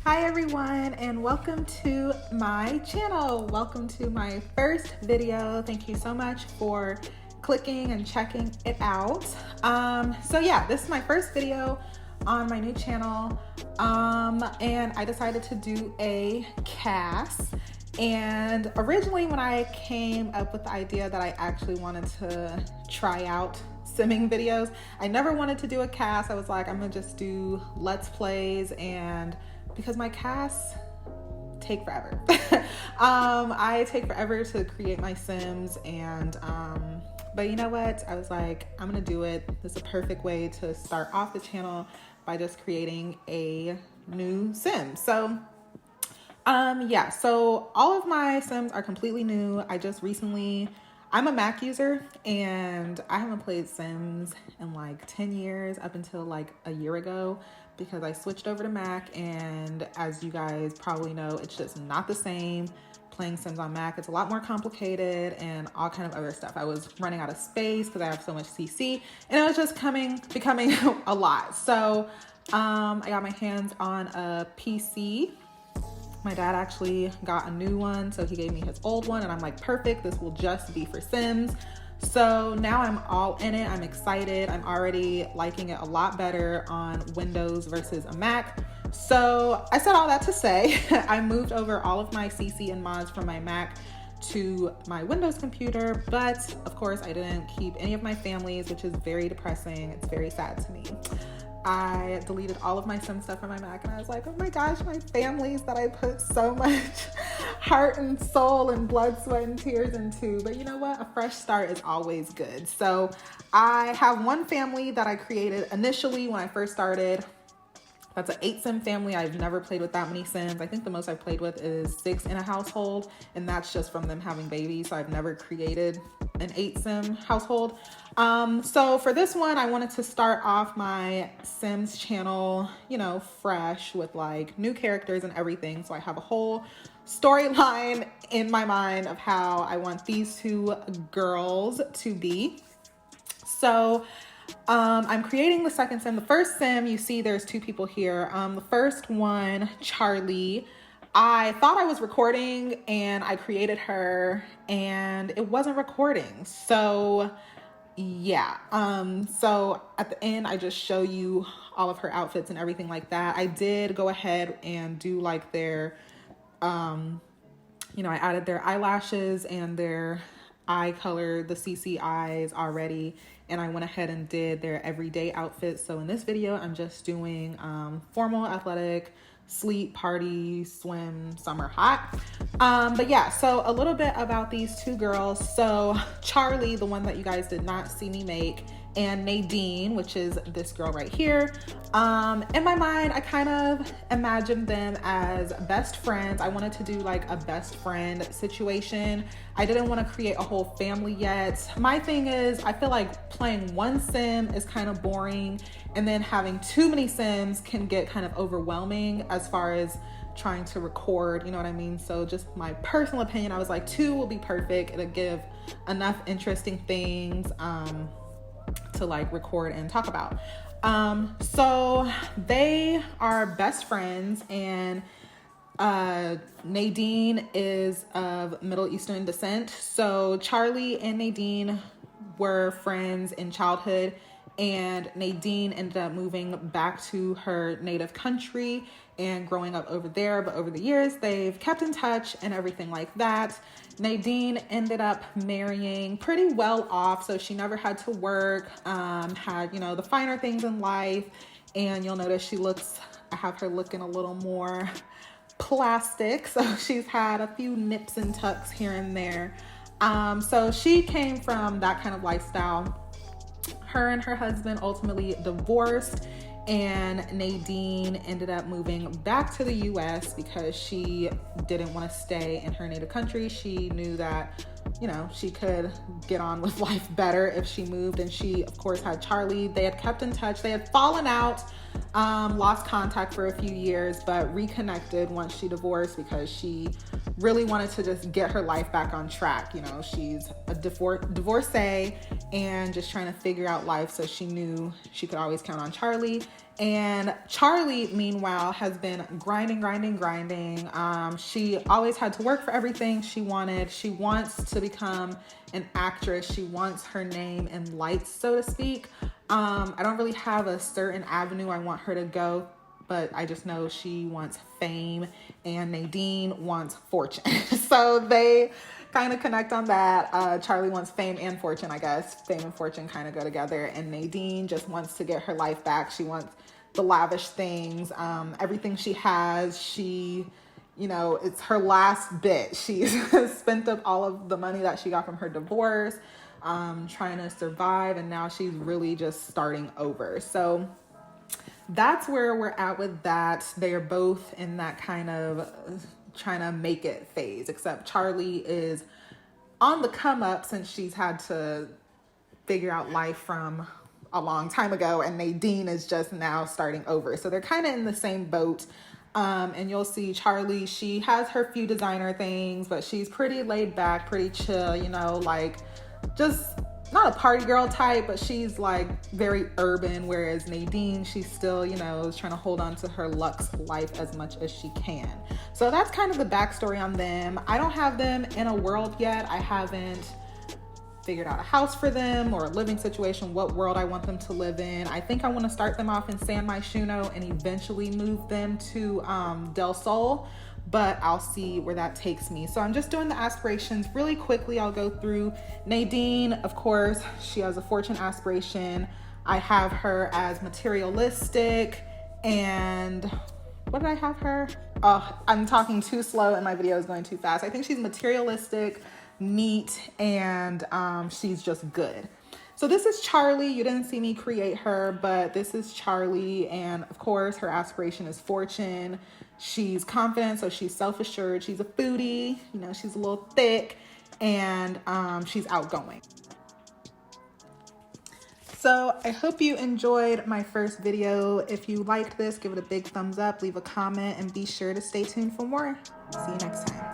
Hi everyone, and welcome to my channel. Welcome to my first video. Thank you so much for clicking and checking it out. So yeah, this is my first video on my new channel, and I decided to do a cast. And originally when I came up with the idea that I actually wanted to try out simming videos, I never wanted to do a cast. I was like, I'm gonna just do let's plays, and because my casts take forever. I take forever to create my Sims, and but you know what? I was like, I'm gonna do it. This is a perfect way to start off the channel by just creating a new Sim. So yeah, so all of my Sims are completely new. I'm a Mac user, and I haven't played Sims in like 10 years up until like a year ago, because I switched over to Mac, and as you guys probably know, it's just not the same playing Sims on Mac. It's a lot more complicated and all kind of other stuff. I was running out of space because I have so much CC, and it was just becoming a lot. So I got my hands on a PC. My dad actually got a new one, so he gave me his old one, and I'm like, perfect, this will just be for Sims. So now I'm all in it. I'm excited. I'm already liking it a lot better on Windows versus a Mac. So I said all that to say, I moved over all of my CC and mods from my Mac to my Windows computer, but of course I didn't keep any of my families, which is very depressing. It's very sad to me. I deleted all of my Sim stuff from my Mac, and I was like, oh my gosh, my families that I put so much heart and soul and blood, sweat, and tears into. But you know what? A fresh start is always good. So I have one family that I created initially when I first started. That's an 8 Sim family. I've never played with that many Sims. I think the most I've played with is 6 in a household, and that's just from them having babies. So I've never created an 8 Sim household. So for this one, I wanted to start off my Sims channel, you know, fresh with like new characters and everything. So I have a whole storyline in my mind of how I want these two girls to be. So I'm creating the second Sim. The first Sim, you see there's 2 people here. The first one, Charlie, I thought I was recording and I created her and it wasn't recording. So yeah, so at the end, I just show you all of her outfits and everything like that. I did go ahead and do like their, you know, I added their eyelashes and their eye color, the CC eyes already, and I went ahead and did their everyday outfits. So in this video, I'm just doing formal, athletic, sleep, party, swim, summer, hot. But yeah, so a little bit about these 2 girls. So Charlie, the one that you guys did not see me make, and Nadine, which is this girl right here. In my mind, I kind of imagined them as best friends. I wanted to do like a best friend situation. I didn't want to create a whole family yet. My thing is, I feel like playing one Sim is kind of boring, and then having too many Sims can get kind of overwhelming as far as trying to record, you know what I mean? So just my personal opinion, I was like 2 will be perfect. It'll give enough interesting things to like record and talk about. So they are best friends, and Nadine is of Middle Eastern descent. So Charlie and Nadine were friends in childhood, and Nadine ended up moving back to her native country and growing up over there. But over the years, they've kept in touch and everything like that. Nadine ended up marrying pretty well off, so she never had to work, had, you know, the finer things in life. And you'll notice I have her looking a little more plastic. So she's had a few nips and tucks here and there. So she came from that kind of lifestyle. Her and her husband ultimately divorced, and Nadine ended up moving back to the US because she didn't want to stay in her native country. She knew that, you know, she could get on with life better if she moved. And she, of course, had Charlie. They had kept in touch. They had fallen out, lost contact for a few years, but reconnected once she divorced because she really wanted to just get her life back on track. You know, she's a divorcee and just trying to figure out life. So she knew she could always count on Charlie. And Charlie, meanwhile, has been grinding. She always had to work for everything she wanted. She wants to become an actress. She wants her name in lights, so to speak. I don't really have a certain avenue I want her to go, but I just know she wants fame and Nadine wants fortune. So they kind of connect on that. Charlie wants fame and fortune, I guess. Fame and fortune kind of go together. And Nadine just wants to get her life back. She wants the lavish things, everything she has. She, you know, it's her last bit. She's spent up all of the money that she got from her divorce, trying to survive. And now she's really just starting over. So that's where we're at with that. They are both in that kind of trying to make it phase, except Charlie is on the come up since she's had to figure out life from a long time ago, and Nadine is just now starting over. So they're kind of in the same boat. And you'll see Charlie, she has her few designer things, but she's pretty laid back, pretty chill, you know, like just not a party girl type, but she's like very urban, whereas Nadine, she's still, you know, is trying to hold on to her luxe life as much as she can. So that's kind of the backstory on them. I don't have them in a world yet. I haven't figured out a house for them or a living situation, what world I want them to live in. I think I want to start them off in San Myshuno and eventually move them to Del Sol, but I'll see where that takes me. So I'm just doing the aspirations really quickly. I'll go through Nadine. Of course, she has a fortune aspiration. I have her as materialistic, and what did I have her? Oh, I'm talking too slow and my video is going too fast. I think she's materialistic, neat, and she's just good. So this is Charlie. You didn't see me create her, but this is Charlie. And of course, her aspiration is fortune. She's confident, so she's self-assured. She's a foodie, you know, she's a little thick, and she's outgoing. So I hope you enjoyed my first video. If you liked this, give it a big thumbs up, leave a comment, and be sure to stay tuned for more. See you next time.